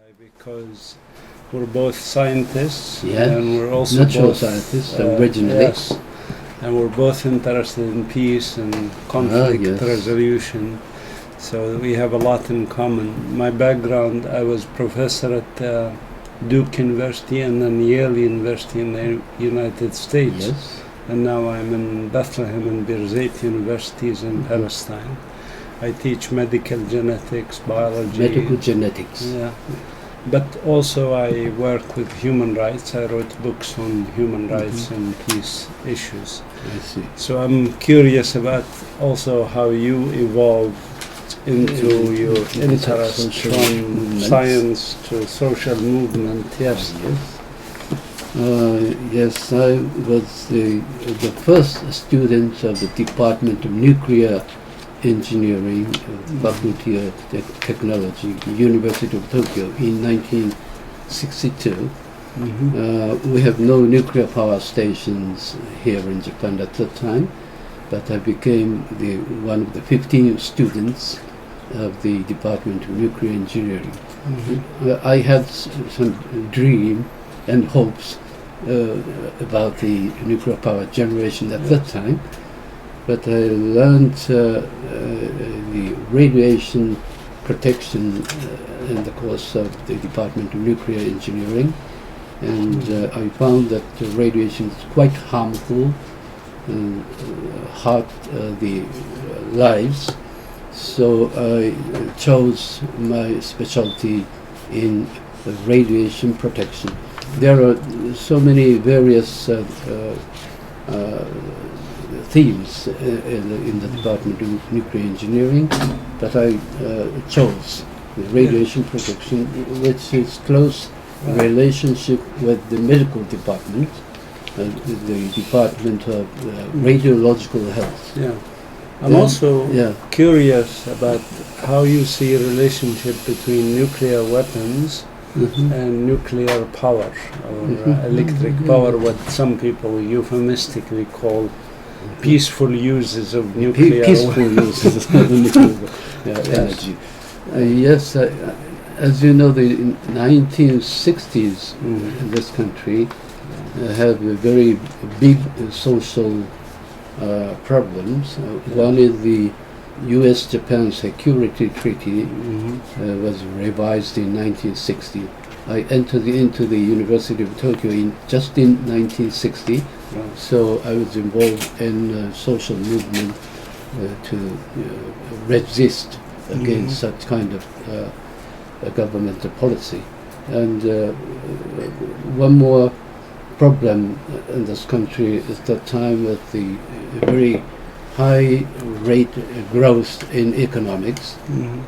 Because we're both scientists, Yeah, and we're also natural both, scientists originally. Yes, and we're both interested in peace and conflict yes. resolution. So we have a lot in common. My background, I was professor at Duke University and then Yale University in the United States. Yes. And now I'm in Bethlehem and Birzeit universities in Palestine. I teach medical genetics, biology. Medical genetics. Yeah. But also I work with human rights. I wrote books on human rights and peace issues. I see. So I'm curious about also how you evolved into your interest from science to social movement. Yes. Yes, I was the first student of the Department of Nuclear Engineering, Faculty of Technology, University of Tokyo in 1962. We have no nuclear power stations here in Japan at that time, but I became one of the 15 students of the Department of Nuclear Engineering. I had some dream and hopes about the nuclear power generation at that time, but I learned the radiation protection in the course of the Department of Nuclear Engineering, and I found that the radiation is quite harmful and hurt the lives. So I chose my specialty in radiation protection. There are so many various themes in the Department of Nuclear Engineering, but I chose the radiation protection, which is close relationship with the medical department, the Department of Radiological Health. Yeah. I'm also curious about how you see a relationship between nuclear weapons and nuclear power, or electric power, what some people euphemistically call peaceful uses of nuclear uses of nuclear energy. Yes, as you know, the 1960s in this country have very big social problems. One is the U.S.-Japan Security Treaty was revised in 1960. I entered into the University of Tokyo just in 1960, so I was involved in social movement to resist against such kind of governmental policy. And one more problem in this country at that time was the very high rate growth in economics,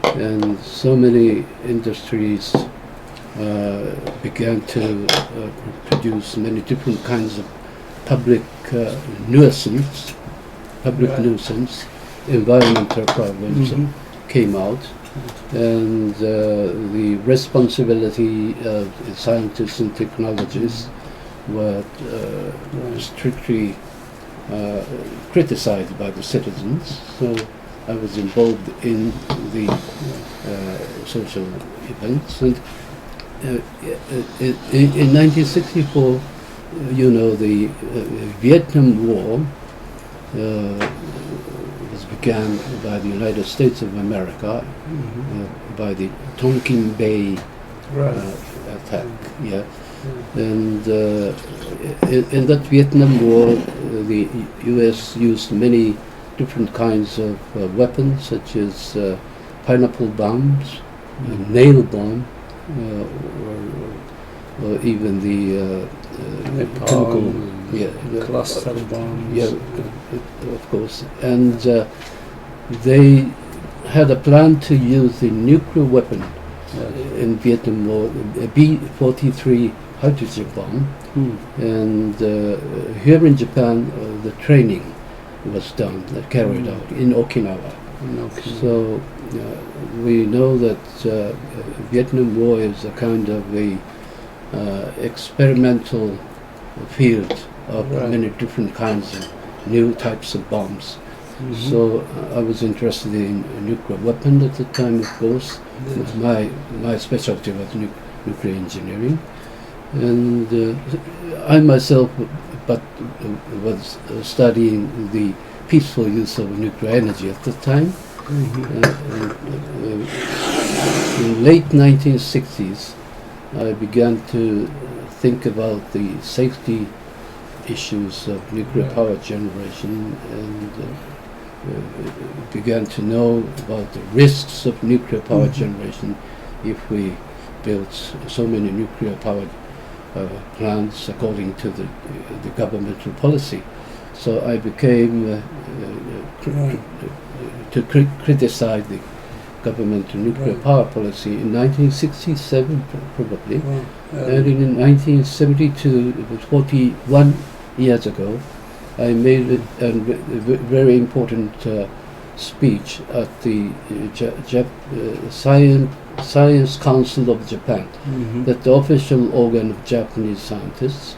and so many industries began to produce many different kinds of public nuisance, environmental problems came out, and the responsibility of scientists and technologists were strictly criticized by the citizens. So I was involved in the social events. And in 1964, you know, the Vietnam War was began by the United States of America by the Tonkin Bay attack. Yeah. And in that Vietnam War, the U.S. used many different kinds of weapons, such as pineapple bombs, nail bomb, or even the chemical cluster bombs. Yeah, of course. And they had a plan to use the nuclear weapon in Vietnam War, B-43 hydrogen bomb, and here in Japan the training was done, carried out in Okinawa. So we know that Vietnam War is a kind of a experimental field of many different kinds of new types of bombs. So I was interested in nuclear weapon at the time, of course. My specialty was nuclear engineering. And I myself was studying the peaceful use of nuclear energy at the time. In late 1960s, I began to think about the safety issues of nuclear power generation and began to know about the risks of nuclear power generation if we built so many nuclear power plants according to the governmental policy. So I became to criticize the governmental nuclear power policy in 1967 probably. And in 1972, it was 41 years ago, I made a very important speech at the Science Council of Japan, that's the official organ of Japanese scientists.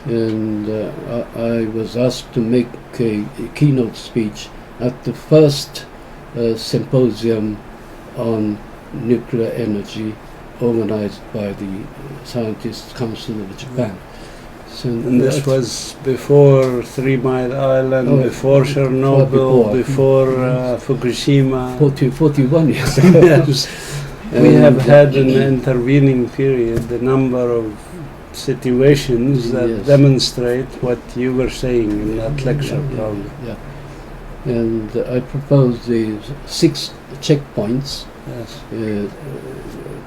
And I was asked to make a keynote speech at the first symposium on nuclear energy organized by the Scientists Council of Japan. So and this was before 3 Mile Island, before Chernobyl, before Fukushima. 41 years ago. Yes. We have had an intervening period, a number of situations that demonstrate what you were saying in that lecture probably. And I proposed the 6 checkpoints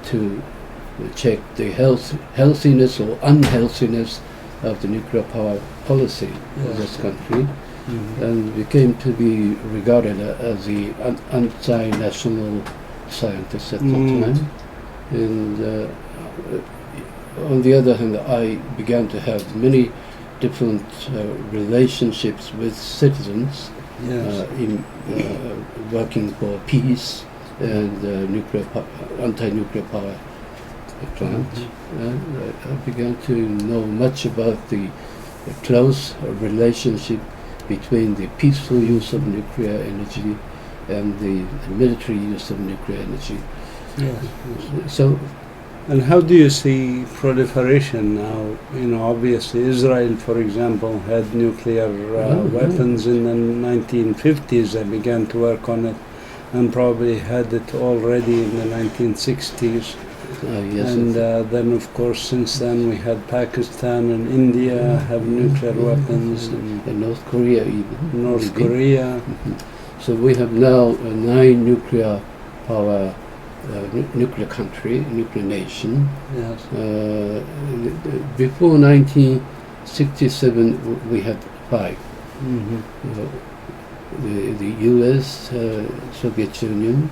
to check the healthiness or unhealthiness of the nuclear power policy of this country, and became to be regarded as the anti-national scientist at the time. And on the other hand, I began to have many different relationships with citizens in working for peace and anti-nuclear power plant. And I began to know much about the close relationship between the peaceful use of nuclear energy and the military use of nuclear energy. So, and how do you see proliferation now? You know, obviously Israel, for example, had nuclear weapons in the 1950s. They began to work on it, and probably had it already in the 1960s. And then, of course, since then we had Pakistan and India have nuclear weapons, and North Korea even. North Korea. So we have now 9 nuclear power, nuclear country, nuclear nation. Before 1967, we had 5. The U.S., Soviet Union,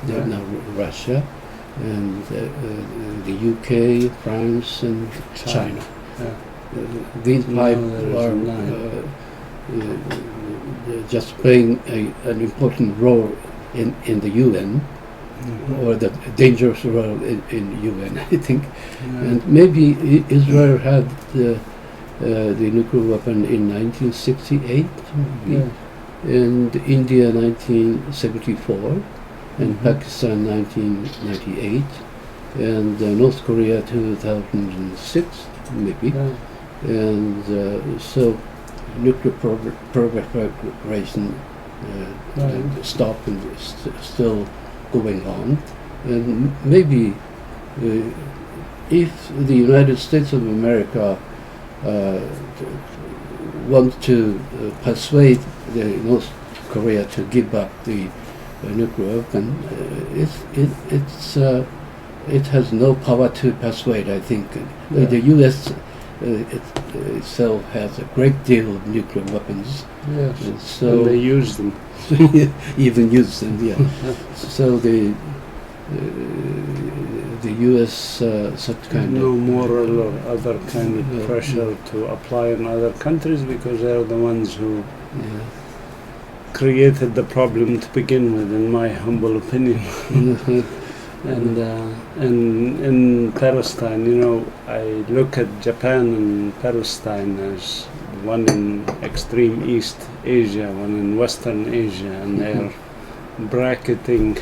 now Russia, and the UK, France, and China. These 5 are just playing an important role in the UN, or the dangerous role in UN, I think. And maybe Israel had the nuclear weapon in 1968, and India 1974, and Pakistan 1998, and North Korea 2006, maybe. And so nuclear proliferation stopped and still going on. And maybe if the United States of America want to persuade North Korea to give up the nuclear weapon, it has no power to persuade, I think. The U.S. Itself has a great deal of nuclear weapons. And so they use them. Even use them, So the U.S. such kind no of moral or other kind of pressure to apply on other countries, because they're the ones who created the problem to begin with, in my humble opinion. And in Palestine, you know, I look at Japan and Palestine as one in extreme East Asia, one in Western Asia, and they're bracketing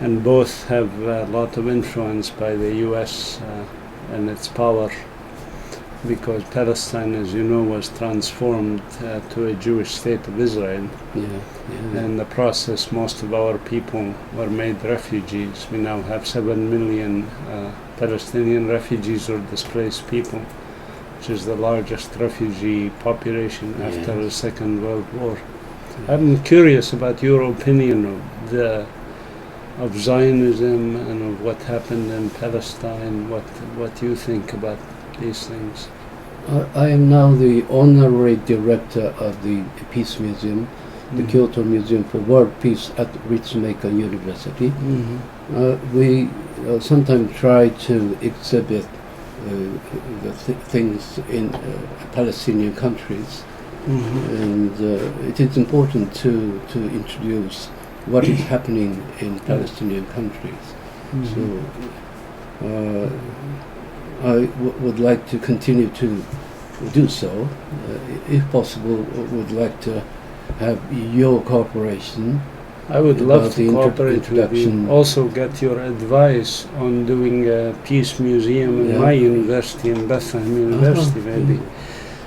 and both have a lot of influence by the U.S. And its power, because Palestine, as you know, was transformed to a Jewish state of Israel. And in the process, most of our people were made refugees. We now have 7 million Palestinian refugees or displaced people, which is the largest refugee population after the Second World War. I'm curious about your opinion of Zionism and of what happened in Palestine. What you think about these things? I am now the honorary director of the Peace Museum, the Kyoto Museum for World Peace at Ritsumeikan University. We sometimes try to exhibit things in Palestinian countries, and it is important to introduce what is happening in Palestinian countries. So I would like to continue to do so. If possible, would like to have your cooperation. I would love to cooperate with you. Also get your advice on doing a peace museum in my university, in Bethlehem University, maybe.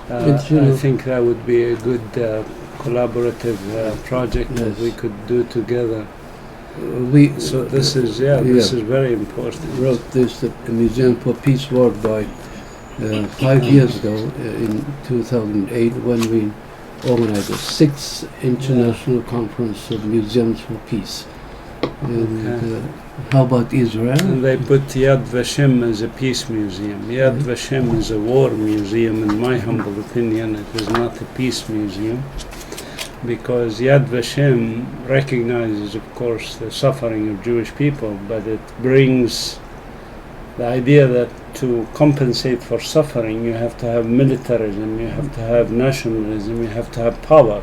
I think that would be a good collaborative project that we could do together. So this is this is very important. We wrote this Museum for Peace Worldwide 5 years ago in 2008 when we organized the 6th International Conference of Museums for Peace. And how about Israel? And they put Yad Vashem as a peace museum. Yad Vashem is a war museum, in my humble opinion. It is not a peace museum, because Yad Vashem recognizes, of course, the suffering of Jewish people, but it brings the idea that to compensate for suffering, you have to have militarism, you have to have nationalism, you have to have power.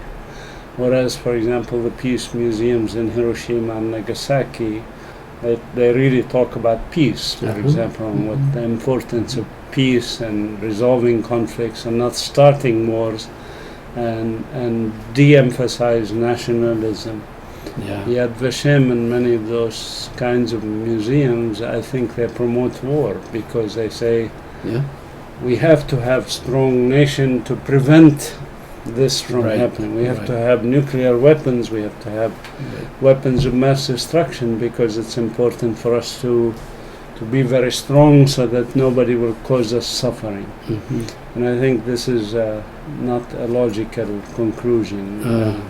Whereas, for example, the peace museums in Hiroshima and Nagasaki, they really talk about peace, for example, and what the importance of peace and resolving conflicts and not starting wars, and de-emphasize nationalism. Yad Vashem and many of those kinds of museums, I think they promote war, because they say we have to have strong nation to prevent this from happening. We have to have nuclear weapons, we have to have weapons of mass destruction, because it's important for us to be very strong so that nobody will cause us suffering. And I think this is not a logical conclusion.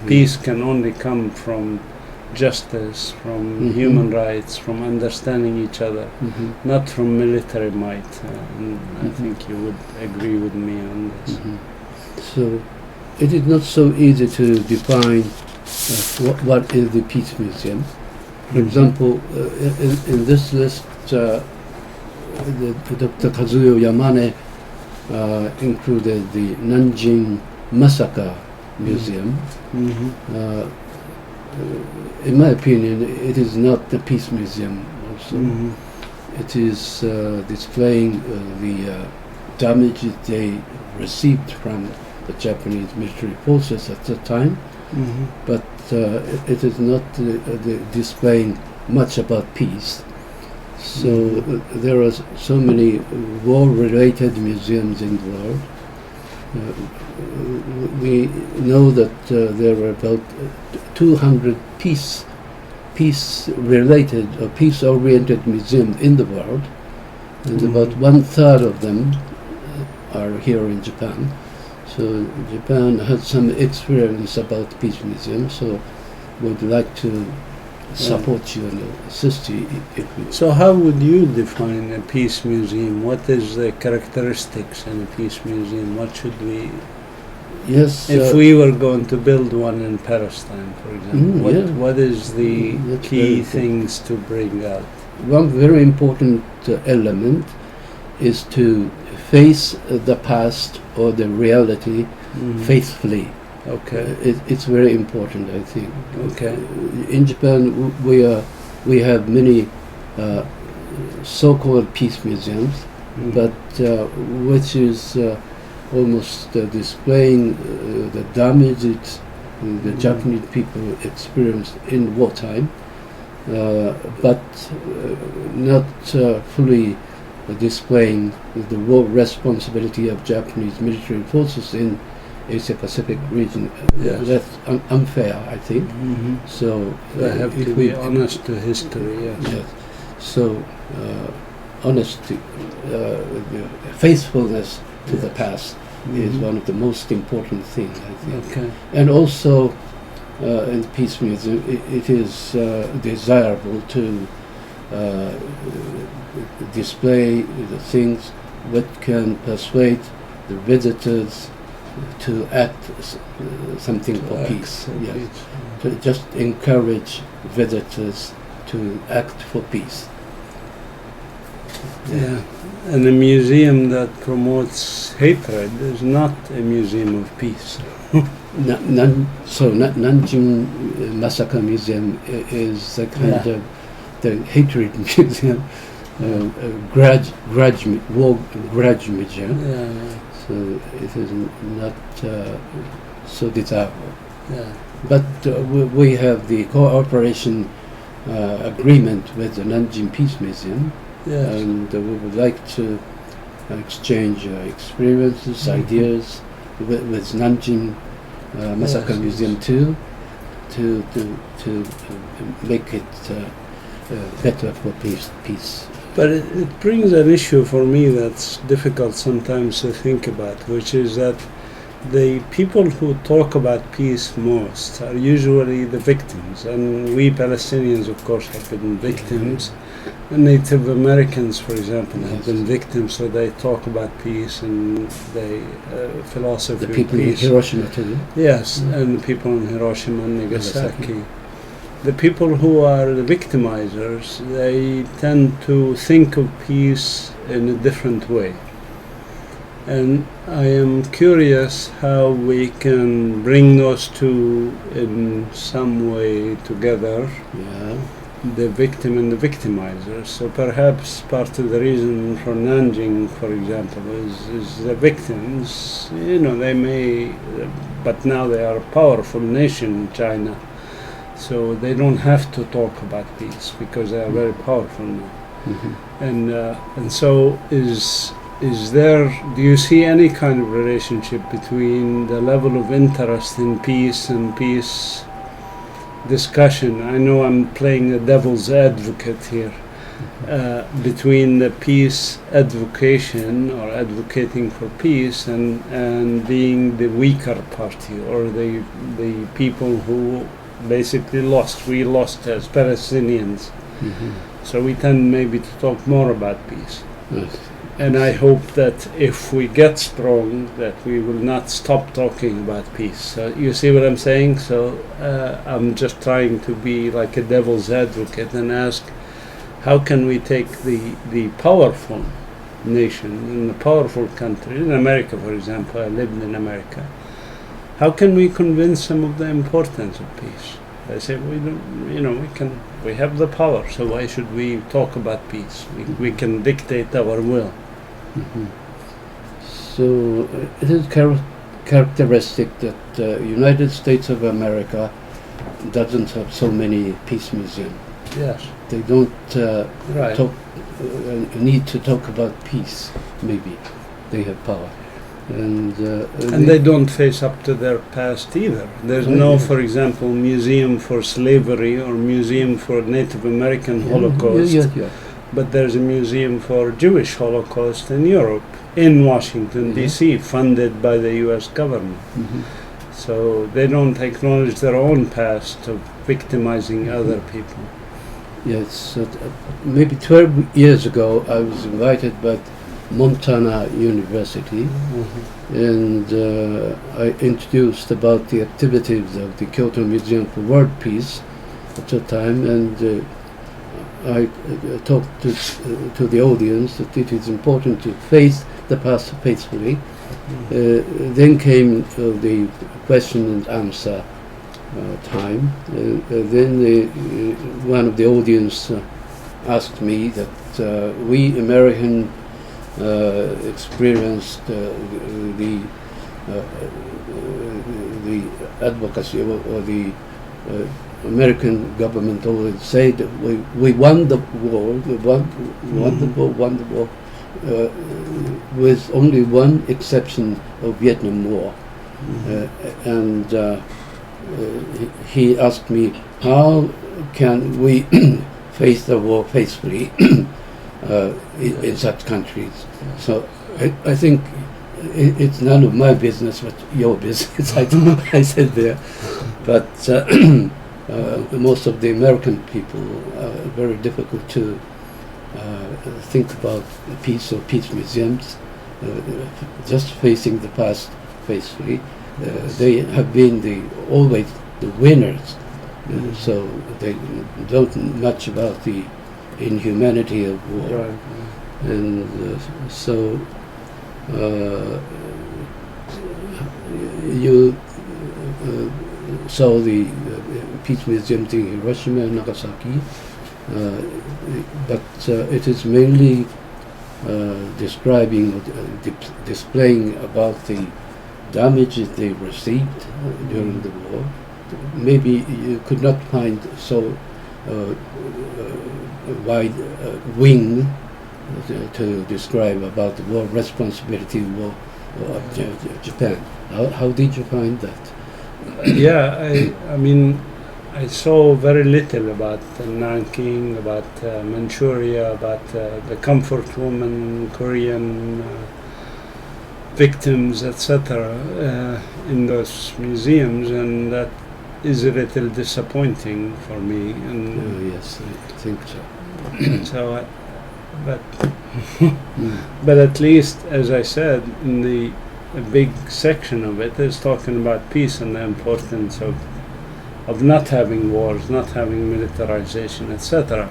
Peace can only come from justice, from human rights, from understanding each other, not from military might. And I think you would agree with me on this. So it is not so easy to define what is the Peace Museum. For example, in this list, Dr. Kazuyo Yamane included the Nanjing Massacre Museum. In my opinion, it is not the Peace Museum also. It is displaying the damages they received from the Japanese military forces at the time, but it is not displaying much about peace. So there are so many war-related museums in the world. We know that there are about 200 peace-related or peace-oriented museums in the world, and about 1/3 of them are here in Japan. So Japan has some experience about peace museums, so would like to support you and assist you if you... So how would you define a peace museum? What is the characteristics in a peace museum? What should we... Yes, if we were going to build one in Palestine, for example, what is the key things to bring out? One very important element is to face the past or the reality faithfully. Okay. It's very important, I think. Okay. In Japan, we have many so-called peace museums, but which is almost displaying the damages the Japanese people experienced in wartime, but not fully displaying the role responsibility of Japanese military forces in Asia Pacific region. Yes. That's unfair, I think. So they have to be honest to history. Yes. So honesty, faithfulness to the past is one of the most important things, I think. Okay. And also in the Peace Museum, it is desirable to display the things that can persuade the visitors to act something for peace. Yes. To just encourage visitors to act for peace. Yeah. And a museum that promotes hatred is not a museum of peace. Nanjing Massacre Museum is a kind of the hatred museum, war grudge museum. So it is not so desirable. But we have the cooperation agreement with the Nanjing Peace Museum, and we would like to exchange experiences, ideas with Nanjing Massacre Museum too, to make it better for peace. But it brings an issue for me that's difficult sometimes to think about, which is that the people who talk about peace most are usually the victims, and we Palestinians, of course, have been victims. Native Americans, for example, have been victims, so they talk about peace and they philosophy the people of peace. In Hiroshima too. Yes, and the people in Hiroshima and Nagasaki. The people who are the victimizers, they tend to think of peace in a different way. And I am curious how we can bring those two in some way together, the victim and the victimizer. So perhaps part of the reason for Nanjing, for example, is the victims, they may, but now they are a powerful nation, China, so they don't have to talk about peace because they are very powerful now. And so is there, do you see any kind of relationship between the level of interest in peace and peace discussion? I know I'm playing the devil's advocate here, between the peace advocation or advocating for peace and being the weaker party or the people who basically lost. We lost as Palestinians. So we tend maybe to talk more about peace. And I hope that if we get strong, that we will not stop talking about peace. So you see what I'm saying? So I'm just trying to be like a devil's advocate and ask, how can we take the powerful nation and the powerful country, in America, for example, I lived in America, how can we convince them of the importance of peace? I say, we don't, we have the power, so why should we talk about peace? We can dictate our will. So it is characteristic that the United States of America doesn't have so many peace museums. Yes. They don't need to talk about peace, maybe. They have power. And they don't face up to their past either. There's no, for example, museum for slavery or museum for Native American Holocaust. But there's a museum for Jewish Holocaust in Europe, in Washington, D.C., funded by the U.S. government. So they don't acknowledge their own past of victimizing other people. Yes, maybe 12 years ago I was invited by Montana University, and I introduced about the activities of the Kyoto Museum for World Peace at the time, and I talked to the audience that it is important to face the past faithfully. Then came the question and answer time. Then one of the audience asked me that we American experienced the advocacy or the American government always say that we won the war, won the war, with only one exception of Vietnam War. And he asked me, how can we face the war faithfully in such countries? So I think it's none of my business, but your business, I said there. But most of the American people are very difficult to think about peace or peace museums, just facing the past faithfully. They have been always the winners, so they don't know much about the inhumanity of war. Right. And so you saw the Peace Museum in Hiroshima and Nagasaki, but it is mainly describing, displaying about the damages they received during the war. Maybe you could not find so wide wing to describe about the war responsibility of Japan. How did you find that? Yeah, I mean, I saw very little about Nanking, about Manchuria, about the comfort woman, Korean victims, etc., in those museums, and that is a little disappointing for me. And yes, I think so. so, but at least, as I said, in a big section of it is talking about peace and the importance of not having wars, not having militarization, etc.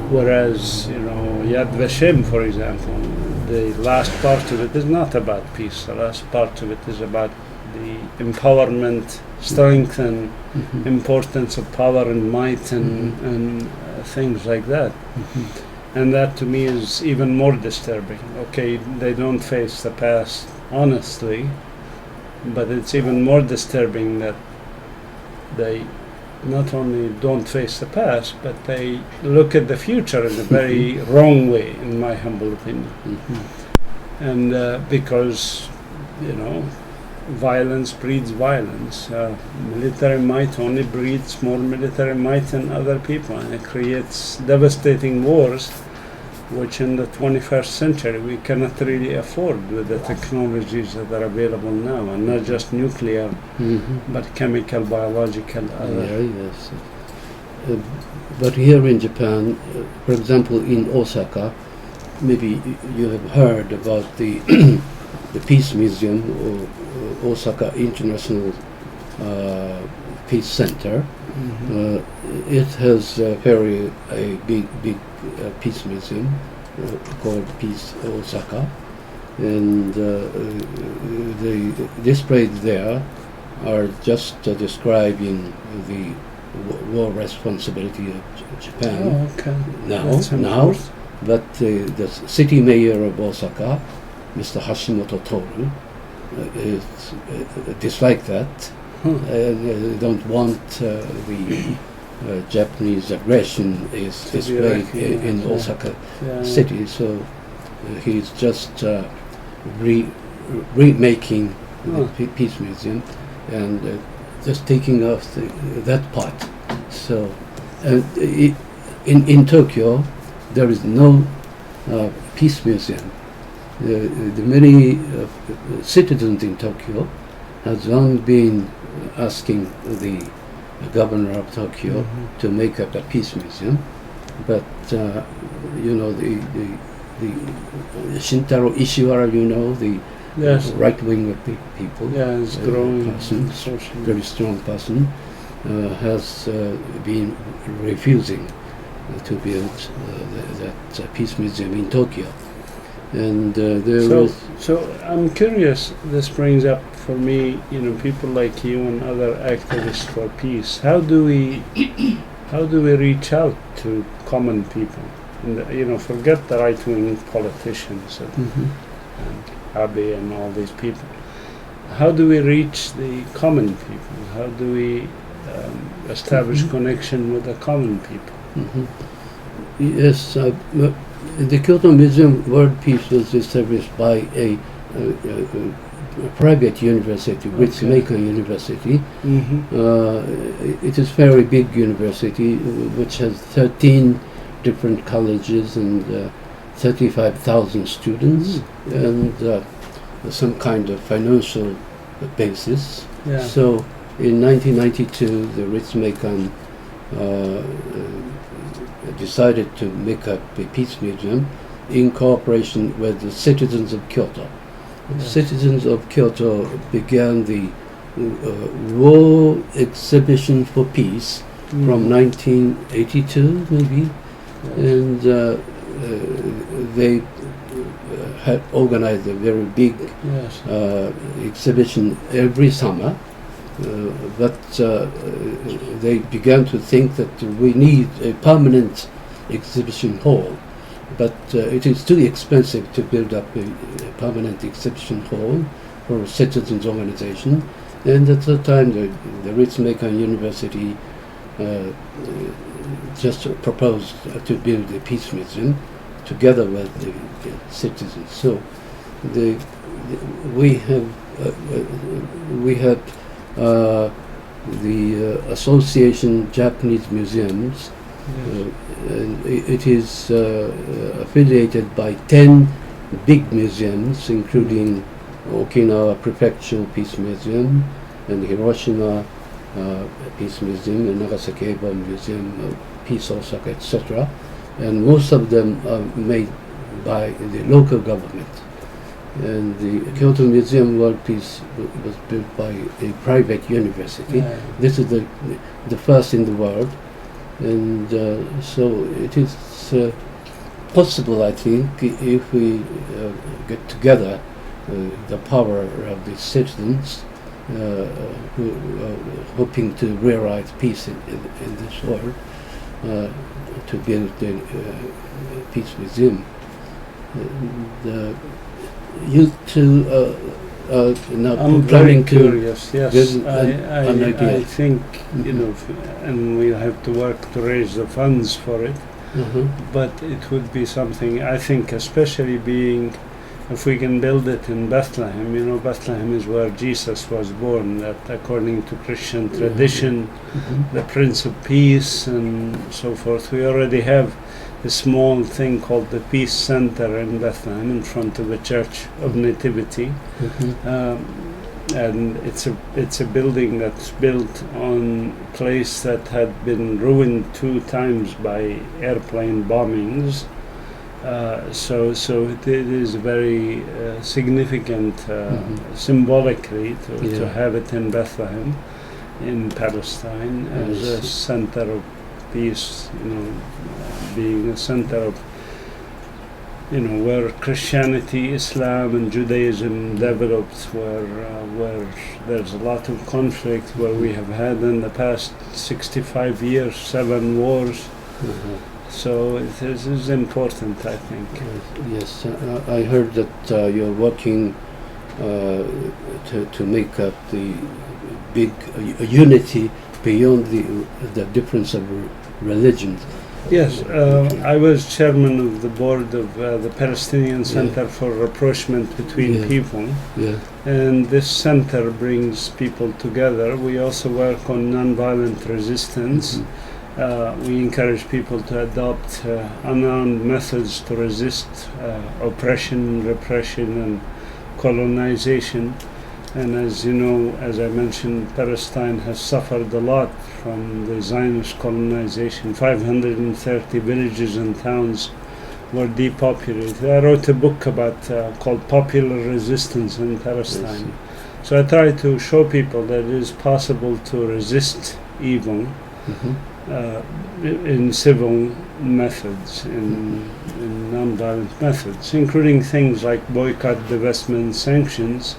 Whereas, Yad Vashem, for example, the last part of it is not about peace. The last part of it is about the empowerment, strength, and importance of power and might and things like that. And that to me is even more disturbing. Okay, they don't face the past honestly, but it's even more disturbing that they not only don't face the past, but they look at the future in a very wrong way, in my humble opinion. And because, violence breeds violence. Military might only breeds more military might than other people, and it creates devastating wars, which in the 21st century we cannot really afford with the technologies that are available now, and not just nuclear, but chemical, biological, other. Yeah, yes. But here in Japan, for example, in Osaka, maybe you have heard about the the Peace Museum, or Osaka International Peace Center. It has a big peace museum called Peace Osaka, and the displays there are just describing the war responsibility of Japan. Oh, okay. Now, but the city mayor of Osaka, Mr. Hashimoto Toru, dislike that. And don't want the Japanese aggression is displayed in Osaka city. So he's just remaking the Peace Museum and just taking off that part. So in Tokyo, there is no Peace Museum. The many citizens in Tokyo has long been asking the governor of Tokyo to make up a peace museum, but the Shintaro Ishiwara, the right wing of the people, is growing person, very strong person, has been refusing to build that peace museum in Tokyo. And so I'm curious. This brings up for me, people like you and other activists for peace. How do we reach out to common people? And forget the right-wing politicians and Abe and all these people. How do we reach the common people? How do we establish connection with the common people. Yes, the Kyoto Museum World Peace was established by a private university, Ritsumeikan University. It is a very big university which has 13 different colleges and 35,000 students and some kind of financial basis. Yeah. So in 1992, the Ritsumeikan decided to make up a peace museum in cooperation with the citizens of Kyoto. Yes. Citizens of Kyoto began the War Exhibition for Peace from 1982, maybe, and they had organized a very big exhibition every summer. But they began to think that we need a permanent exhibition hall. But it is too expensive to build up a permanent exhibition hall for a citizens' organization. And at the time, the Ritsumeikan University just proposed to build a peace museum together with the citizens. So we have the Association Japanese Museums. And it is affiliated by 10 big museums, including Okinawa Prefectural Peace Museum and Hiroshima Peace Museum and Nagasaki Eba Museum of Peace Osaka, etc. And most of them are made by the local government. And the Kyoto Museum World Peace was built by a private university. This is the first in the world. And so it is possible, I think, if we get together the power of the citizens who are hoping to realize peace in this world, to build a peace museum. You two are now I'm planning very curious. Yes, I think you know, and we'll have to work to raise the funds for it. But it would be something, I think, especially being, if we can build it in Bethlehem. You know, Bethlehem is where Jesus was born. That, according to Christian tradition, the Prince of Peace and so forth. We already have a small thing called the Peace Center in Bethlehem, in front of the Church of Nativity, and it's a building that's built on a place that had been ruined 2 times by airplane bombings. So it is very significant symbolically to have it in Bethlehem, in Palestine, as a center of peace, you know, being a center of, you know, where Christianity, Islam and Judaism developed, where there's a lot of conflict, where we have had in the past 65 years 7 wars. So it is important, I think. Yes, I heard that you're working to make up the big unity beyond the difference of religions. Yes, I was chairman of the board of the Palestinian Center for Rapprochement Between People, and this center brings people together. We also work on nonviolent resistance. We encourage people to adopt unarmed methods to resist oppression, repression, and colonization. And as you know, as I mentioned, Palestine has suffered a lot from the Zionist colonization. 530 villages and towns were depopulated. I wrote a book about called Popular Resistance in Palestine. So I try to show people that it is possible to resist evil in civil methods, in nonviolent methods, including things like boycott, divestment, sanctions,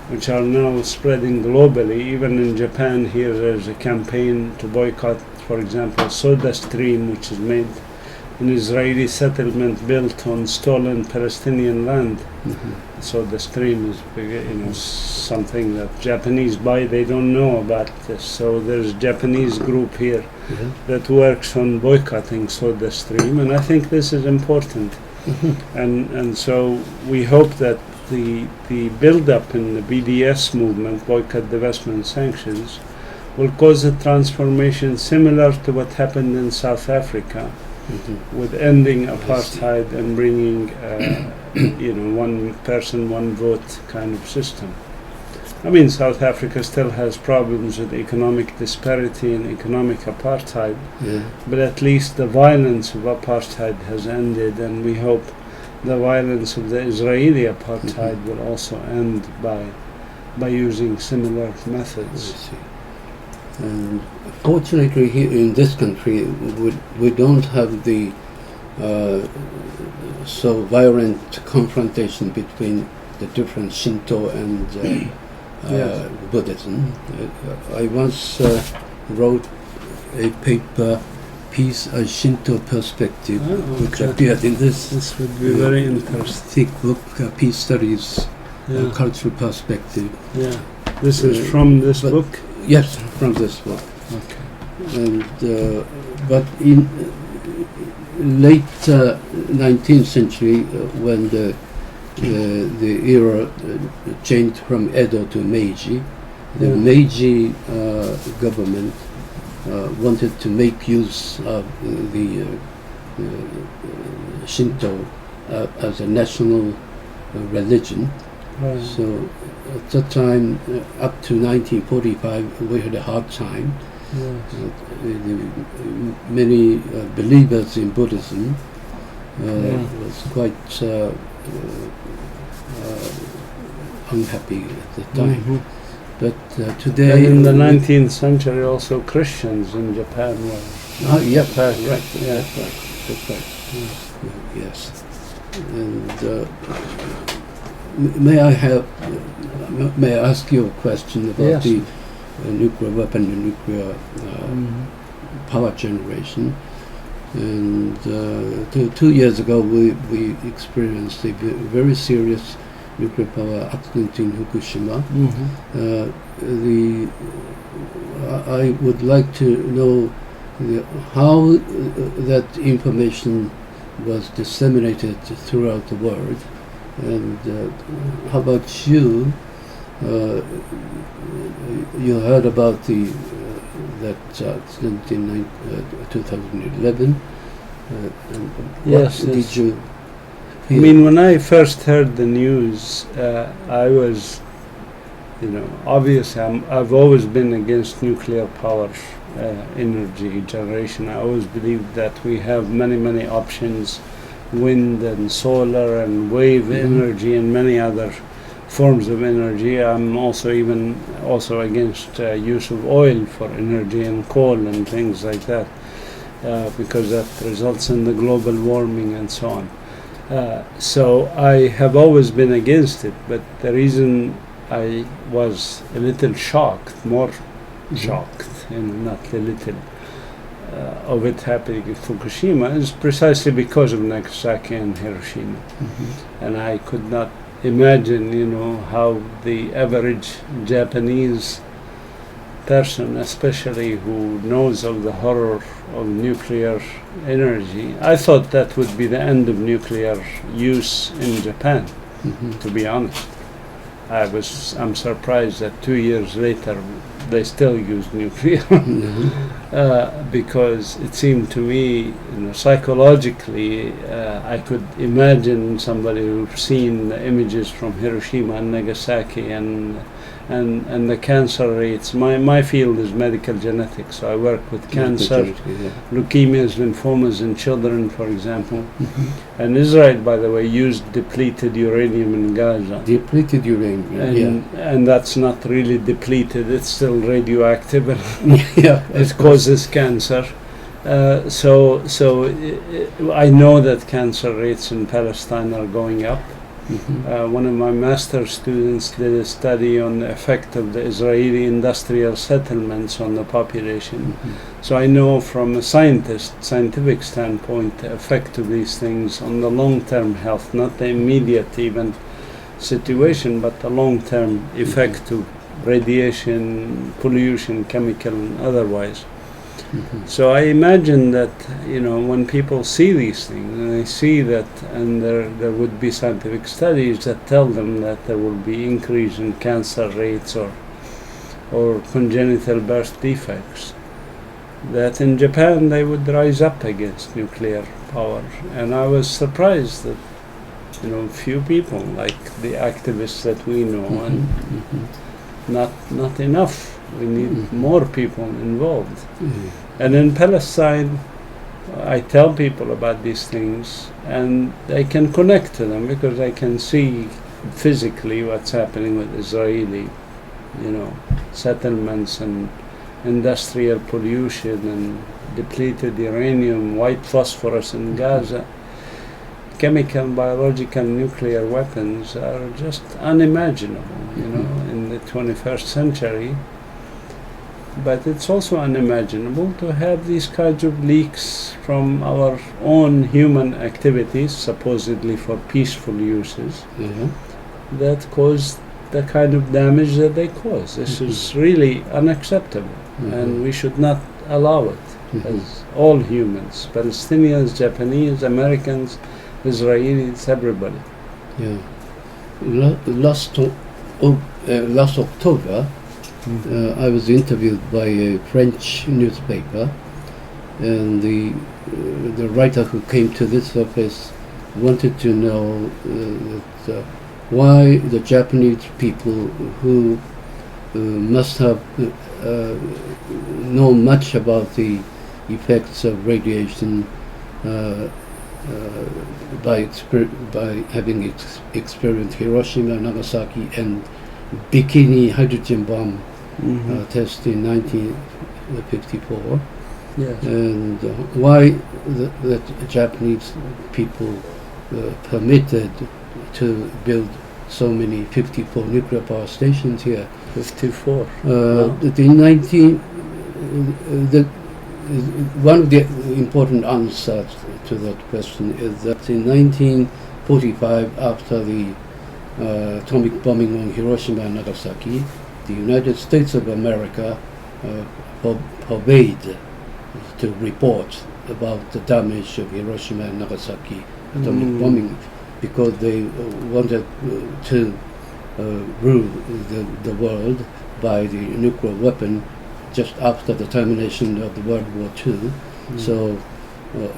which are now spreading globally. Even in Japan here, there's a campaign to boycott, for example, Soda Stream, which is made an Israeli settlement built on stolen Palestinian land. So the stream is, something that Japanese buy. They don't know about this. So there's a Japanese group here that works on boycotting the stream, and I think this is important. And so we hope that the build-up in the BDS movement, boycott, divestment, sanctions, will cause a transformation similar to what happened in South Africa, with ending apartheid and bringing, one person, one vote kind of system. I mean, South Africa still has problems with economic disparity and economic apartheid, but at least the violence of apartheid has ended, and we hope the violence of the Israeli apartheid will also end by using similar methods. And fortunately, here in this country, we don't have the so violent confrontation between the different Shinto and Buddhism. I once wrote a piece, A Shinto Perspective, which appeared in this would be very interesting. thick book, Peace Studies, Cultural Perspective. Yeah, this is from this book? Yes, from this book. Okay. And but in late 19th century, when the era changed from Edo to Meiji, the Meiji government wanted to make use of the Shinto as a national religion. Right. So at that time, up to 1945, we had a hard time. Many believers in Buddhism was quite unhappy at the time. But today... And in the 19th century also Christians in Japan were... Yes, right. Yeah. That's right. Yes. And may I ask you a question about the nuclear weapon and nuclear power generation? And 2 years ago we experienced a very serious nuclear power accident in Fukushima. I would like to know how that information was disseminated throughout the world. And how about you? You heard about that accident in 2011. Yes. Did you I mean, when I first heard the news, I was, obviously I've always been against nuclear power energy generation. I always believed that we have many options, wind and solar and wave energy and many other forms of energy. I'm also against use of oil for energy and coal and things like that, because that results in the global warming and so on. So I have always been against it, but the reason I was a little shocked, more shocked, not a little, of it happening in Fukushima is precisely because of Nagasaki and Hiroshima. And I could not imagine, how the average Japanese person, especially who knows of the horror of nuclear energy, I thought that would be the end of nuclear use in Japan, to be honest. I'm surprised that 2 years later they still use nuclear, because it seemed to me, psychologically, I could imagine somebody who's seen the images from Hiroshima and Nagasaki and the cancer rates. My field is medical genetics, so I work with cancer, leukemias, lymphomas in children, for example. And Israel, by the way, used depleted uranium in Gaza. Depleted uranium, and that's not really depleted, it's still radioactive. It causes cancer. So I know that cancer rates in Palestine are going up. One of my master's students did a study on the effect of the Israeli industrial settlements on the population. So I know from a scientific standpoint, the effect of these things on the long-term health, not the immediate even situation, but the long-term effect of radiation, pollution, chemical and otherwise. So I imagine that, you know, when people see these things and they see that, and there would be scientific studies that tell them that there will be increase in cancer rates or congenital birth defects, that in Japan they would rise up against nuclear power. And I was surprised that, you know, few people like the activists that we know, and not enough. We need more people involved. And in Palestine, I tell people about these things, and they can connect to them because I can see physically what's happening with Israeli, you know, settlements and industrial pollution and depleted uranium, white phosphorus in Gaza. Chemical, biological, nuclear weapons are just unimaginable, you know, in the 21st century. But it's also unimaginable to have these kinds of leaks from our own human activities, supposedly for peaceful uses, that cause the kind of damage that they cause. This is really unacceptable, and we should not allow it, as all humans, Palestinians, Japanese, Americans, Israelis, everybody. Yeah. Last October, I was interviewed by a French newspaper, and the writer who came to this office wanted to know why the Japanese people who must have known much about the effects of radiation by having experienced Hiroshima, Nagasaki, and Bikini hydrogen bomb test in 1954, and why the Japanese people permitted to build so many 54 nuclear power stations here. 54. One of the important answers to that question is that in 1945, after the atomic bombing on Hiroshima and Nagasaki, the United States of America forbade to report about the damage of Hiroshima and Nagasaki atomic bombing, because they wanted to rule the world by the nuclear weapon just after the termination of the World War II. So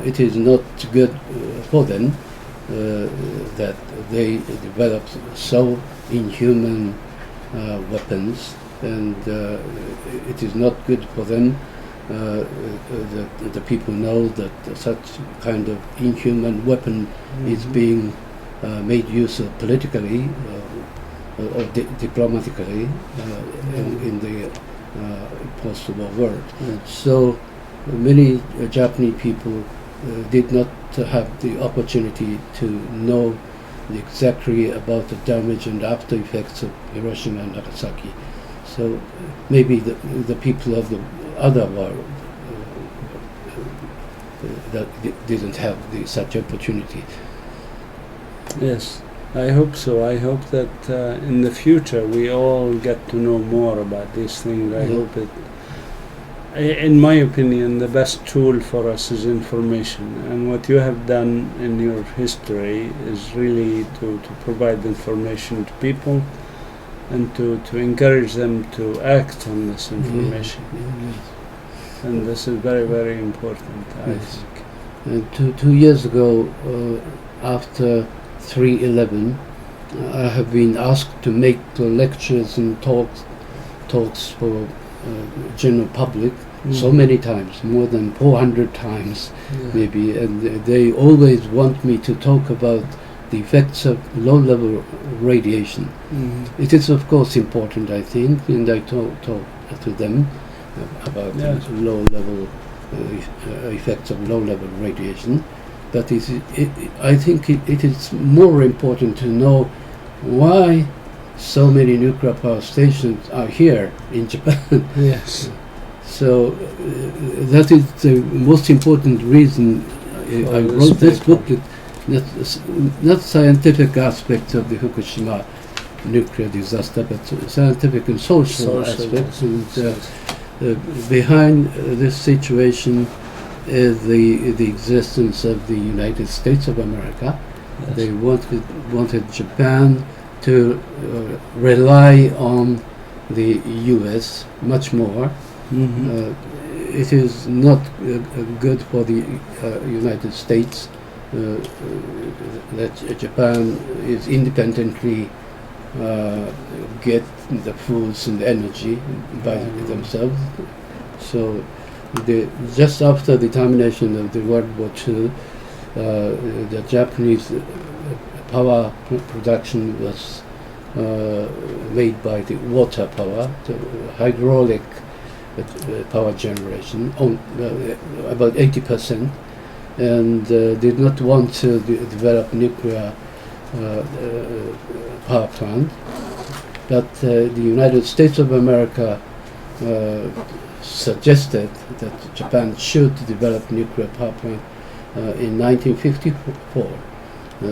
it is not good for them that they developed so inhuman weapons, and it is not good for them that the people know that such kind of inhuman weapon is being made use of politically or diplomatically in the post-war world. So many Japanese people did not have the opportunity to know exactly about the damage and after effects of Hiroshima and Nagasaki. So maybe the people of the other world that didn't have such opportunity. Yes, I hope so. I hope that in the future we all get to know more about these things. I hope it. In my opinion, the best tool for us is information, and what you have done in your history is really to provide information to people and to encourage them to act on this information. And this is very, very important, I think. And 2 years ago, after 3/11, I have been asked to make lectures and talks for general public so many times, more than 400 times maybe, and they always want me to talk about the effects of low-level radiation. It is of course important, I think, and I talk to them about the low-level effects of low-level radiation, But I think it is more important to know why so many nuclear power stations are here in Japan. Yes. So that is the most important reason I wrote this booklet. Not scientific aspects of the Fukushima nuclear disaster, but scientific and social aspects. And behind this situation is the existence of the United States of America. Yes. They wanted Japan to rely on the U.S. much more. Mm-hmm. It is not good for the United States that Japan is independently get the foods and energy by themselves. So just after the termination of the World War II, the Japanese power production was made by the water power, the hydraulic power generation, on about 80%, and did not want to develop nuclear power plant. But the United States of America suggested that Japan should develop nuclear power plant in 1954.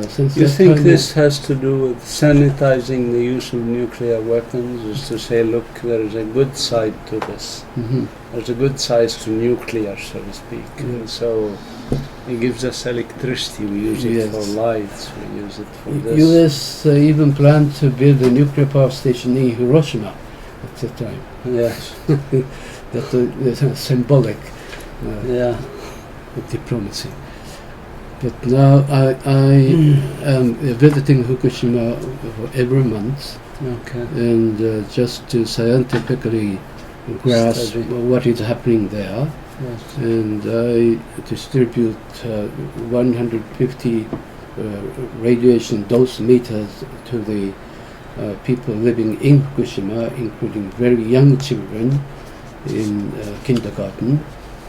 Since you think this has to do with sanitizing the use of nuclear weapons, is to say, look, there is a good side to this. Mm-hmm. There's a good side to nuclear, so to speak. And so it gives us electricity, we use it for lights, we use it for this. U.S. Even planned to build a nuclear power station in Hiroshima at the time. Yes. That's symbolic diplomacy. But now I am visiting Fukushima every month, and just to scientifically grasp what is happening there. Yes. And I distribute 150 radiation dose meters to the people living in Fukushima, including very young children in kindergarten.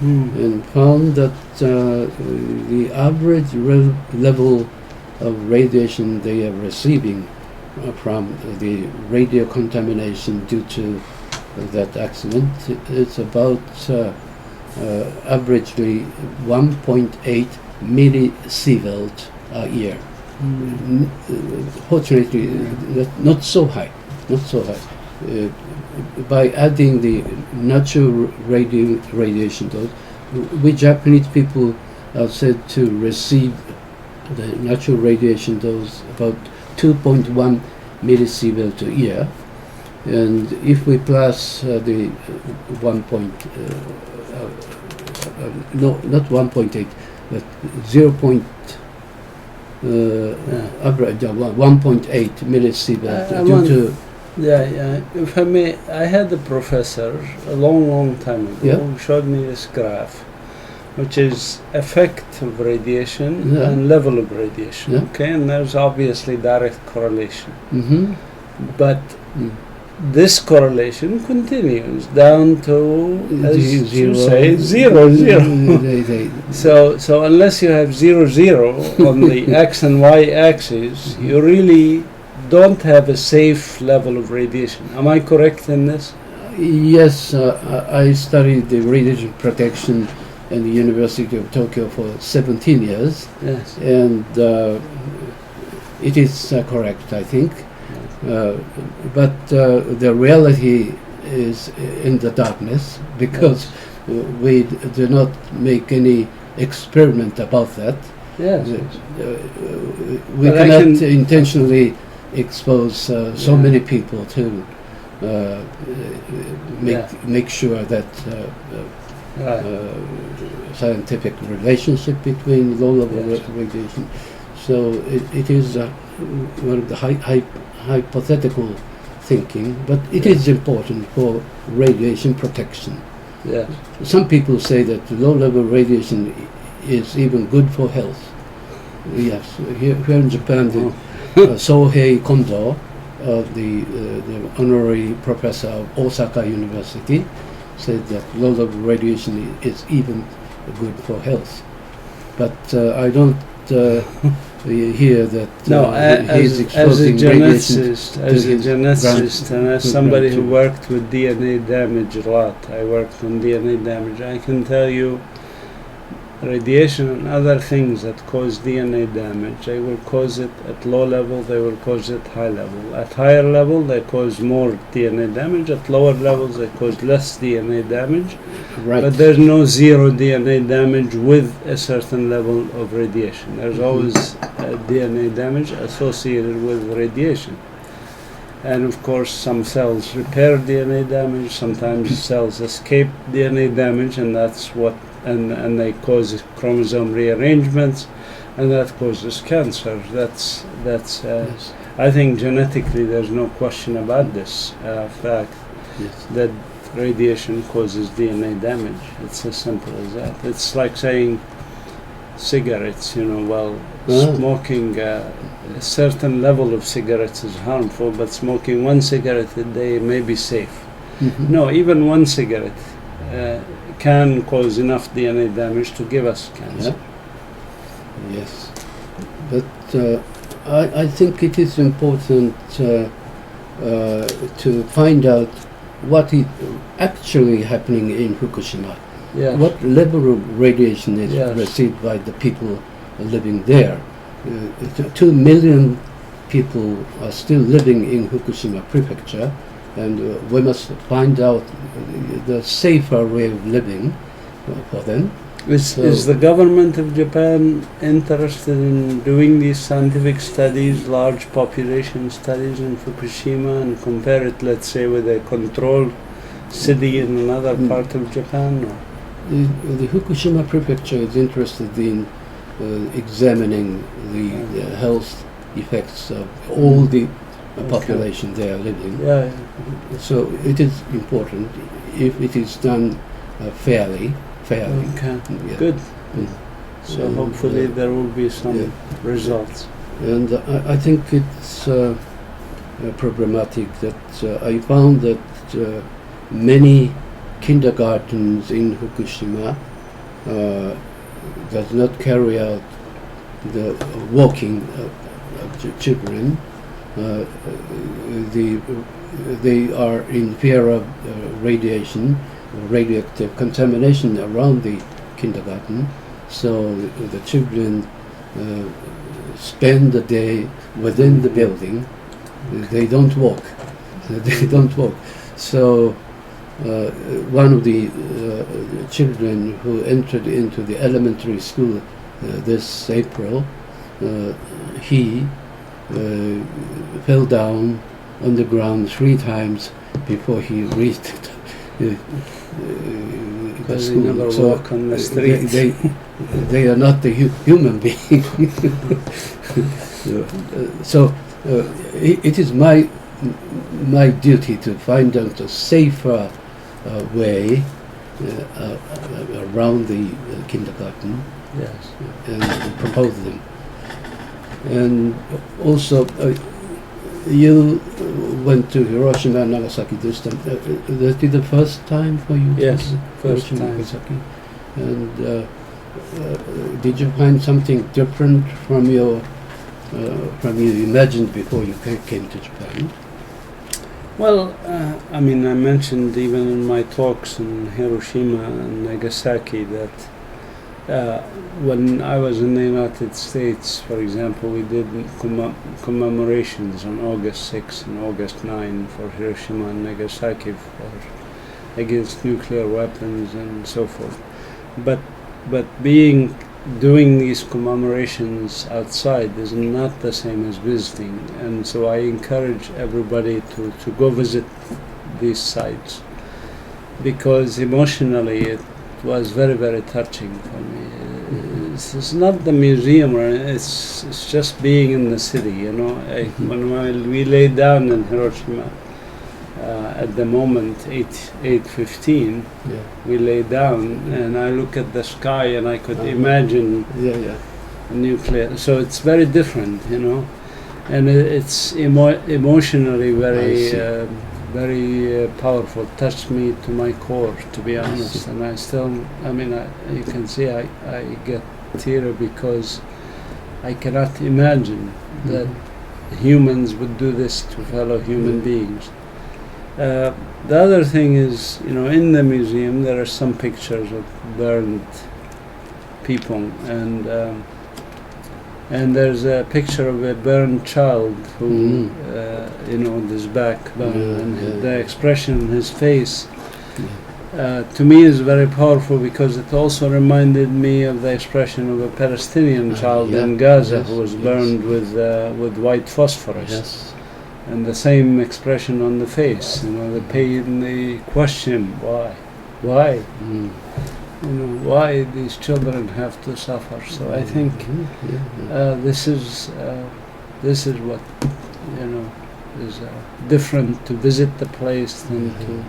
And found that the average level of radiation they are receiving from the radio contamination due to that accident is about averagely 1.8 millisievert a year. Fortunately, not so high. By adding the natural radiation dose, we Japanese people are said to receive the natural radiation dose about 2.1 millisievert a year, and if we plus the not 1.8, but 1.8 millisievert due to. If I may, I had a professor a long time ago who showed me this graph, which is effect of radiation and level of radiation. And there's obviously direct correlation. Mm-hmm. But this correlation continues down to, as you say, zero. So unless you have 0, 0 on the x and y axis, you really don't have a safe level of radiation. Am I correct in this? Yes, I studied the radiation protection at the University of Tokyo for 17 years. Yes. And it is correct, I think. But the reality is in the darkness, because we do not make any experiment about that. Yes. We cannot intentionally expose so many people to make sure that scientific relationship between low-level radiation. So it is one of the hypothetical thinking, but it is important for radiation protection. Yes. Some people say that low-level radiation is even good for health. Yes, here in Japan, Sohei Kondo, the honorary professor of Osaka University, said that low-level radiation is even good for health. but I don't hear that he's as a exposing geneticist, and as somebody who grandchildren. worked with DNA damage a lot, I worked on DNA damage, I can tell you radiation and other things that cause DNA damage, they will cause it at low level, they will cause it high level. At higher level, they cause more DNA damage. At lower levels, they cause less DNA damage. Right. But there's no zero DNA damage with a certain level of radiation. There's always DNA damage associated with radiation. And of course, some cells repair DNA damage, sometimes cells escape DNA damage, and that's what and they cause chromosome rearrangements, and that causes cancer. That's Yes. I think genetically there's no question about this fact Yes. that radiation causes DNA damage. It's as simple as that. It's like saying cigarettes, smoking a certain level of cigarettes is harmful, but smoking one cigarette a day may be safe. Mhm. No, even one cigarette can cause enough DNA damage to give us cancer. Yeah. Yes, but I think it is important to find out what is actually happening in Fukushima. Yeah. What level of radiation is Yes. received by the people living there? 2 million people are still living in Fukushima Prefecture, and we must find out the safer way of living for them. Is the government of Japan interested in doing these scientific studies, large population studies in Fukushima, and compare it, let's say, with a controlled city in another part of Japan? Or? The Fukushima Prefecture is interested in examining the health effects of all the population they are living. Yeah. So it is important if it is done fairly. Okay. Yeah. Good. Mm. So hopefully there will be some results. And I think it's problematic that I found that many kindergartens in Fukushima does not carry out the walking of children. They are in fear of radiation, radioactive contamination around the kindergarten, so the children spend the day within the building. They don't walk. They don't walk. So one of the children who entered into the elementary school this April, he fell down on the ground 3 times before he reached the Because they school. never So walk on the street. they are not the human being. So it is my duty to find out a safer way around the kindergarten. Yes. And propose them. And also, you went to Hiroshima and Nagasaki this time. That is the first time for you? Yes, to first Hiroshima, time. Nagasaki. And did you find something different from you imagined before you came to Japan? Well, I mentioned even in my talks in Hiroshima and Nagasaki that when I was in the United States, for example, we did commemorations on August 6 and August 9 for Hiroshima and Nagasaki against nuclear weapons and so forth. But doing these commemorations outside is not the same as visiting, and so I encourage everybody to go visit these sites, because emotionally it was very, very touching for me. It's not the museum, or it's just being in the city, When we lay down in Hiroshima, at the moment 8:15, we lay down, and I look at the sky and I could imagine nuclear. So it's very different, and it's emotionally very powerful. Touched me to my core, to be honest. And I still, you can see I get teary because I cannot imagine that humans would do this to fellow human beings. The other thing is, in the museum there are some pictures of burned people, and there's a picture of a burned child who, with his back burned, and the expression in his face, to me is very powerful because it also reminded me of the expression of a Palestinian child in Gaza who was burned with white phosphorus. And the same expression on the face, the pain, the question, why? Why? Why these children have to suffer? So I think this is what is different to visit the place than to.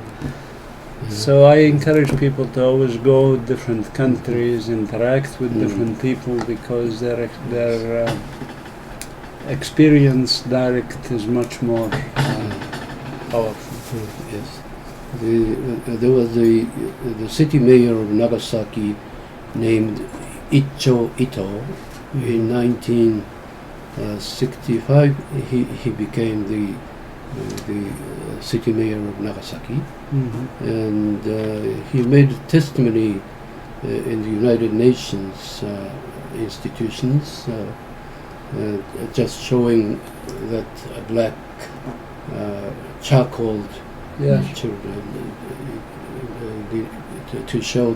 So I encourage people to always go to different countries, interact with different people, because their experience direct is much more powerful. Yes. There was the city mayor of Nagasaki named Icho Ito. In 1965, he became the city mayor of Nagasaki, and he made testimony in the United Nations institutions, just showing that black charcoaled children, to show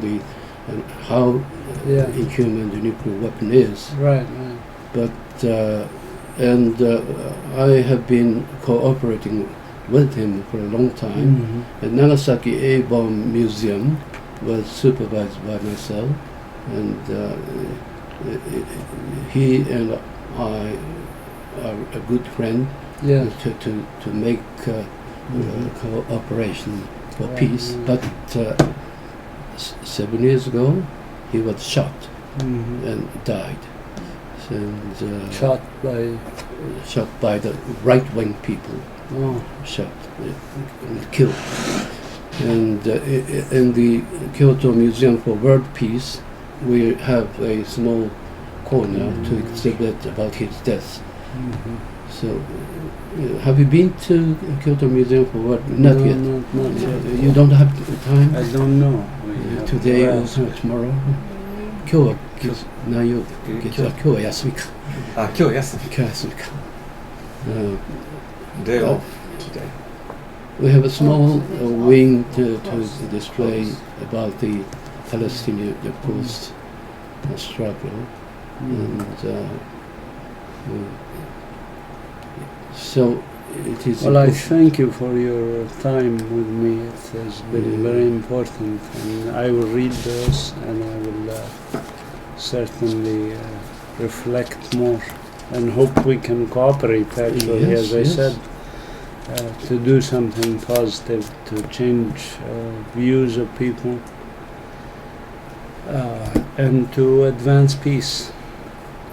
how inhuman the nuclear weapon is. Right. But I have been cooperating with him for a long time. The Nagasaki A-bomb Museum was supervised by myself, and he and I are a good friend to make cooperation for peace. But 7 years ago, he was shot and died. And, shot by the right-wing people. Shot and killed. And in the Kyoto Museum for World Peace, we have a small corner to exhibit about his death. So, have you been to Kyoto Museum for World Peace? Not yet. Not yet. You don't have time? I don't know. Today or tomorrow? 今日は何曜日？今日は休みか。今日休み。今日は休みか。Day off today. We have a small wing to display about the Palestinian post-struggle, and so it is. Well, I thank you for your time with me. It has been very important, and I will read those, and I will certainly reflect more, and hope we can cooperate. Actually, as I said, to do something positive, to change views of people, and to advance peace.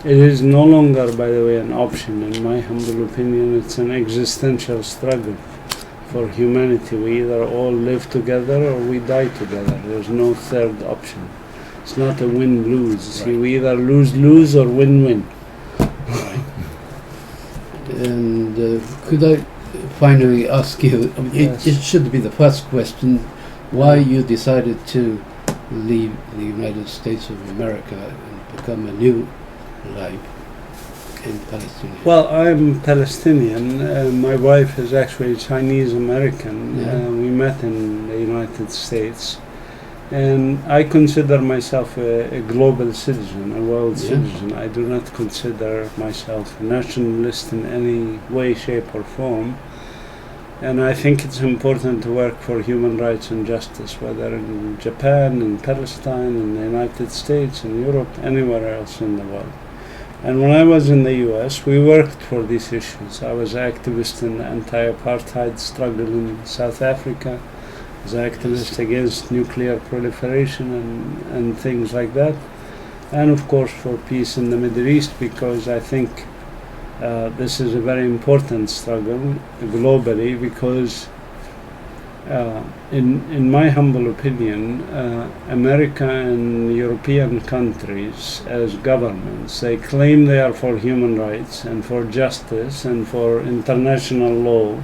It is no longer, by the way, an option. In my humble opinion, it's an existential struggle for humanity. We either all live together or we die together. There's no third option. It's not a win-lose. Right. We either lose-lose or win-win. Right. And could I finally ask you, it should be the first question, why you decided to leave the United States of America and become a new life in Palestine? Well, I'm Palestinian. My wife is actually Chinese American. We met in the United States. And I consider myself a global citizen, a world citizen. I do not consider myself a nationalist in any way, shape or form. And I think it's important to work for human rights and justice, whether in Japan, in Palestine, in the United States, in Europe, anywhere else in the world. And when I was in the US, we worked for these issues. I was an activist in the anti-apartheid struggle in South Africa. I was an activist against nuclear proliferation and things like that. And of course for peace in the Middle East, because I think this is a very important struggle globally, because in my humble opinion, America and European countries as governments, they claim they are for human rights and for justice and for international law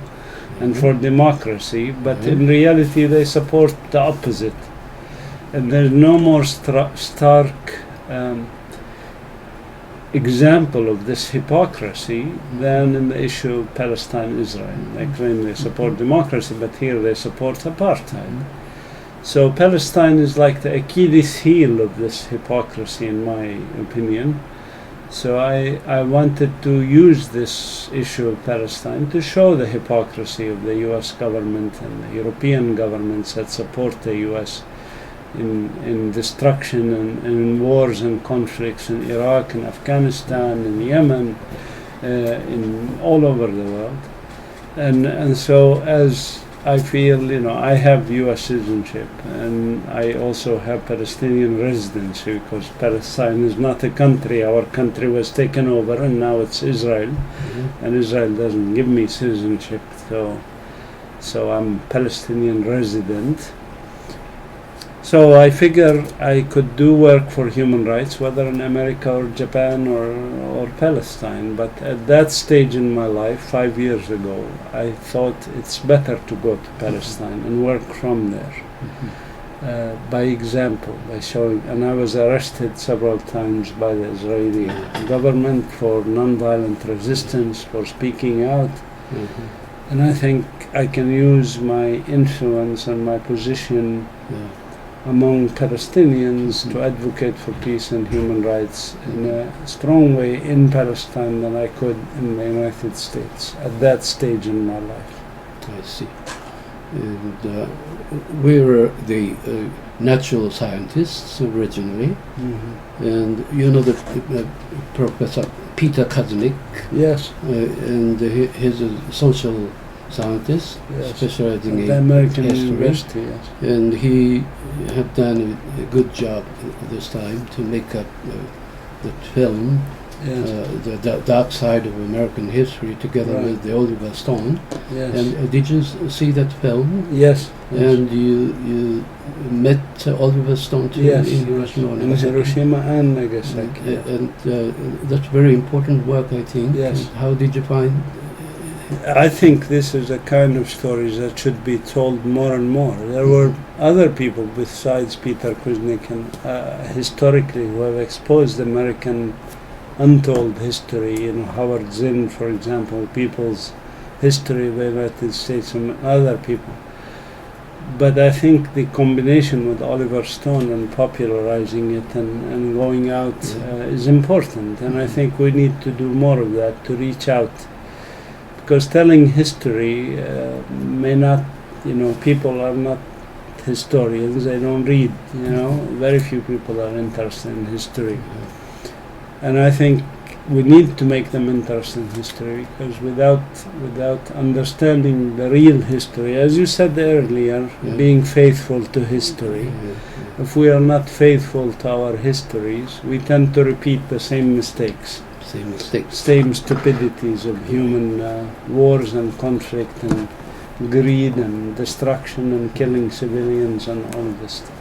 and for democracy, but in reality they support the opposite. And there's no more stark example of this hypocrisy than in the issue of Palestine-Israel. They claim they support democracy, but here they support apartheid. So Palestine is like the Achilles heel of this hypocrisy, in my opinion. So I wanted to use this issue of Palestine to show the hypocrisy of the US government and the European governments that support the US in destruction and in wars and conflicts in Iraq and Afghanistan and Yemen, in all over the world. And so as I feel, I have US citizenship and I also have Palestinian residency because Palestine is not a country. Our country was taken over and now it's Israel, and Israel doesn't give me citizenship, so I'm Palestinian resident. So I figure I could do work for human rights, whether in America or Japan or Palestine. But at that stage in my life, 5 years ago, I thought it's better to go to Palestine and work from there. By example, by showing, and I was arrested several times by the Israeli government for nonviolent resistance, for speaking out. And I think I can use my influence and my position among Palestinians to advocate for peace and human rights in a strong way in Palestine than I could in the United States at that stage in my life. I see. And we were the natural scientists originally, and the Professor Peter Kaznick. Yes. And he's a social scientist, specializing in American history. University. Yes. And he had done a good job this time to make up the film, the dark side of American history, together with the Oliver Stone. Yes. And did you see that film? Yes. And you met Oliver Stone too in Hiroshima? In Hiroshima and Nagasaki. And that's very important work, I think. Yes. And how did you find? I think this is a kind of stories that should be told more and more. There were other people besides Peter Kuznick and historically who have exposed American untold history. Howard Zinn, for example, people's history of the United States and other people. But I think the combination with Oliver Stone and popularizing it and going out is important. And I think we need to do more of that to reach out. Because telling history may not, people are not historians, they don't read, very few people are interested in history. And I think we need to make them interested in history, because without understanding the real history, as you said earlier, being faithful to history, if we are not faithful to our histories, we tend to repeat the same mistakes. Same stupidities of human wars and conflict and greed and destruction and killing civilians and all this stuff.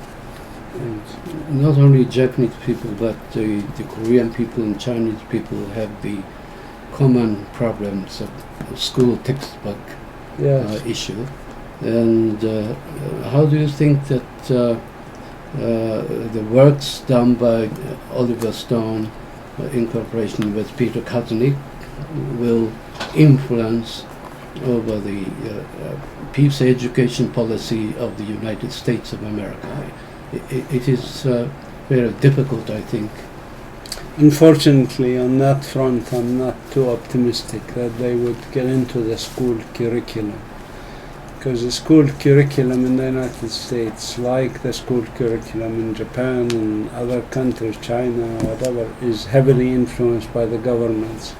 Not only Japanese people, but the Korean people and Chinese people have the common problems of school textbook issue. And how do you think that the works done by Oliver Stone in cooperation with Peter Kaznick will influence over the peace education policy of the United States of America? It is very difficult, I think. Unfortunately, on that front, I'm not too optimistic that they would get into the school curriculum. Because the school curriculum in the United States, like the school curriculum in Japan and other countries, China, whatever, is heavily influenced by the governments.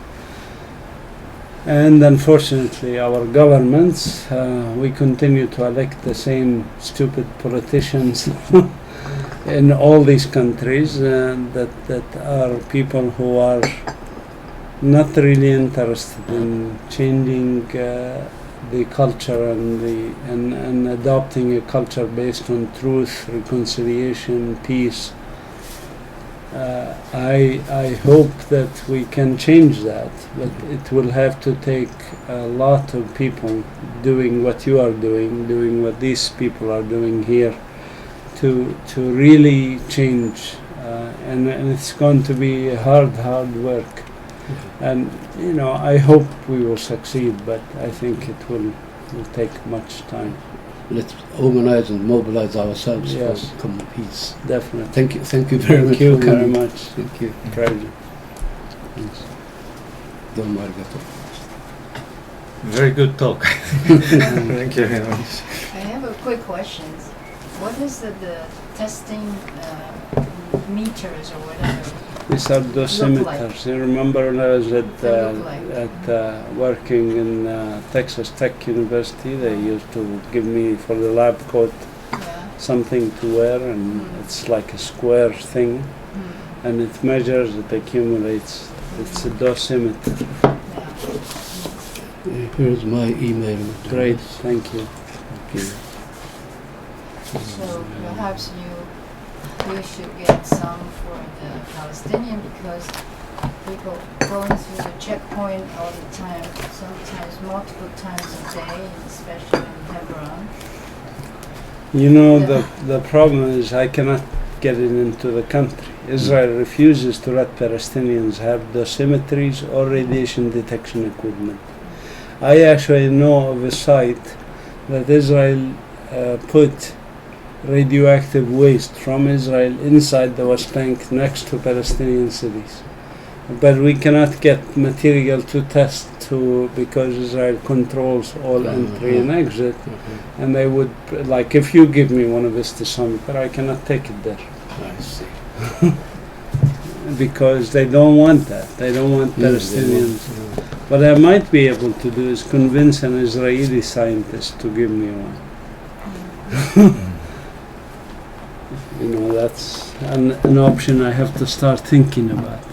And unfortunately, our governments, we continue to elect the same stupid politicians in all these countries that are people who are not really interested in changing the culture and adopting a culture based on truth, reconciliation, peace. I hope that we can change that, but it will have to take a lot of people doing what you are doing what these people are doing here, to really change, and it's going to be hard work. And I hope we will succeed, but I think it will take much time. Let's organize and mobilize ourselves Yes. for common peace. Definitely. Thank you very much. Thank you for very coming. much. Thank you. Pleasure. Thanks. どうもありがとう。Very good talk. Thank you very much. I have a quick question. What is the testing meters or whatever? These are dosimeters. You remember when I was working in Texas Tech University, they used to give me for the lab coat something to wear, and it's like a square thing, and it measures, it accumulates. It's a dosimeter. Here's my email. Great, thank you. Thank you. So perhaps you should get some for the Palestinian, because people going through the checkpoint all the time, sometimes multiple times a day, especially in Hebron. The problem is I cannot get it into the country. Israel refuses to let Palestinians have dosimetries or radiation detection equipment. I actually know of a site that Israel put radioactive waste from Israel inside the West Bank next to Palestinian cities. But we cannot get material to test because Israel controls all entry and exit. And they would, like, if you give me one of this dosimeter, I cannot take it there. I see. Because they don't want that. They don't want Palestinians. What I might be able to do is convince an Israeli scientist to give me one. That's an option I have to start thinking about.